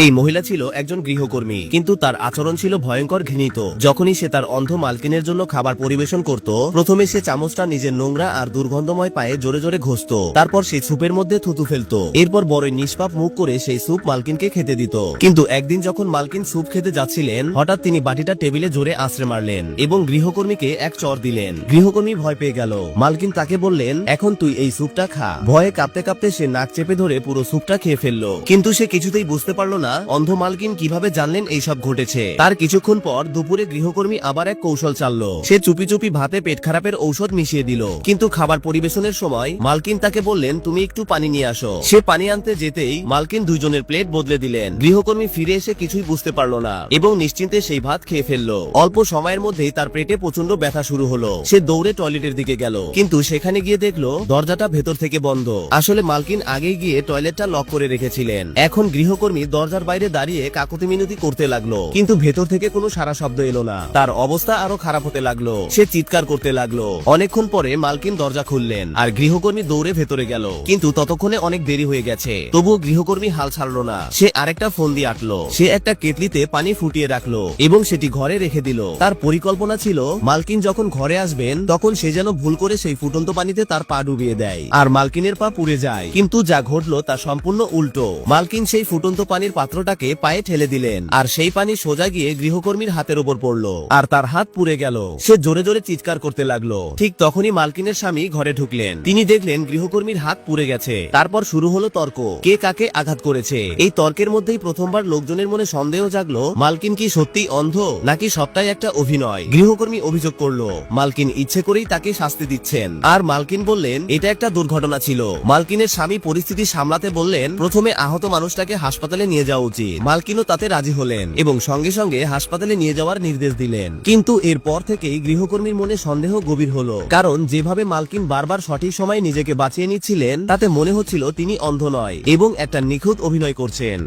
এই মহিলা ছিল একজন গৃহকর্মী, কিন্তু তার আচরণ ছিল ভয়ঙ্কর ঘৃণিত। যখনই সে তার অন্ধ মালকিনের জন্য খাবার পরিবেশন করত, প্রথমে সে চামচটা নিজের নোংরা আর দুর্গন্ধময় পায়ে জোরে জোরে ঘষত। তারপর সে স্যুপের মধ্যে থুতু ফেলত। এরপর বড়ই নিষ্পাপ মুখ করে সেই স্যুপ মালকিনকে খেতে দিত। কিন্তু একদিন যখন মালকিন স্যুপ খেতে যাচ্ছিলেন, হঠাৎ তিনি বাটিটা টেবিলে জোরে আছড়ে মারলেন এবং গৃহকর্মীকে এক চড় দিলেন। গৃহকর্মী ভয় পেয়ে গেল। মালকিন তাকে বললেন, এখন তুই এই স্যুপটা খা। ভয়ে কাঁপতে কাঁপতে সে নাক চেপে ধরে পুরো স্যুপটা খেয়ে ফেললো। কিন্তু সে কিছুতেই বুঝতে পারল না অন্ধ মালকিন কিভাবে জানলেন এইসব ঘটেছে। তার কিছুক্ষণ পর দুপুরে গৃহকর্মী আবার এক কৌশল চাললো। সে চুপি চুপি ভাতে পেট খারাপের ঔষধ মিশিয়ে দিল। কিন্তু খাবার পরিবেশনের সময় মালকিন তাকে বললেন, তুমি একটু পানি নিয়ে আসো। সে পানি আনতে যেতেই মালকিন দুইজনের প্লেট বদলে দিলেন। গৃহকর্মী ফিরে এসে কিছুই বুঝতে পারল না এবং নিশ্চিন্তে সেই ভাত খেয়ে ফেললো। অল্প সময়ের মধ্যেই তার পেটে প্রচন্ড ব্যথা শুরু হলো। সে দৌড়ে টয়লেটের দিকে গেল, কিন্তু সেখানে গিয়ে দেখলো দরজাটা ভেতর থেকে বন্ধ। আসলে মালকিন আগেই গিয়ে টয়লেটটা লক করে রেখেছিলেন। এখন গৃহকর্মী দরজার বাইরে দাঁড়িয়ে কাকুতি মিনতি করতে লাগলো, কিন্তু ভেতর থেকে কোনো সারা শব্দ এলো না। তার অবস্থা আরো খারাপ হতে লাগলো। সে চিৎকার করতে লাগলো। অনেকক্ষণ পরে মালকিন দরজা খুললেন আর গৃহকর্মী দৌড়ে ভেতরে গেল, কিন্তু ততক্ষণে অনেক দেরি হয়ে গেছে। তবুও গৃহকর্মী হাল ছাড়লো না। সে আরেকটা ফোন দিয়ে আটলো। সে একটা কেটলিতে পানি ফুটিয়ে রাখলো এবং সেটি ঘরে রেখে দিল। তার পরিকল্পনা ছিল মালকিন যখন ঘরে আসবেন তখন সে যেন ভুল করে সেই ফুটন্ত পানিতে তার পা ডুবিয়ে দেয় আর মালকিনের পা পুড়ে যায়। কিন্তু যা ঘটলো তা সম্পূর্ণ উল্টো। মালকিন সেই ফুটন্ত পানির পাত্রটাকে পায়ে ঠেলে দিলেন আর সেই পানি সোজা গিয়ে গৃহকর্মীর হাতের উপর পড়লো আর তার হাত পুড়ে গেল। সে জোরে জোরে চিৎকার করতে লাগলো। ঠিক তখনই মালকিনের স্বামী ঘরে ঢুকলেন। তিনি দেখলেন গৃহকর্মীর হাত পুড়ে গেছে। তারপর শুরু হলো তর্ক, কে কাকে আঘাত করেছে। এই তর্কের মধ্যেই প্রথমবার লোকজনের মনে সন্দেহ জাগলো, মালকিন কি সত্যি অন্ধ নাকি সবটাই একটা অভিনয়। গৃহকর্মী অভিযোগ করলো মালকিন ইচ্ছে করেই তাকে শাস্তি দিচ্ছেন, আর মালকিন বললেন এটা একটা দুর্ঘটনা ছিল। মালকিনের স্বামী পরিস্থিতি সামলাতে বললেন, প্রথমে আহত মানুষটাকে হাসপাতালে নিয়ে যাওয়া উচিত। মালকিনও তাতে রাজি হলেন এবং সঙ্গে সঙ্গে হাসপাতালে নিয়ে যাওয়ার নির্দেশ দিলেন। কিন্তু এরপর থেকেই গৃহকর্মীর মনে সন্দেহ গভীর হলো, কারণ যেভাবে মালকিন বারবার সঠিক সময়ে নিজেকে বাঁচিয়ে নিচ্ছিলেন তাতে মনে হচ্ছিল তিনি অন্ধ নয় এবং একটা নিখুঁত অভিনয় করছেন।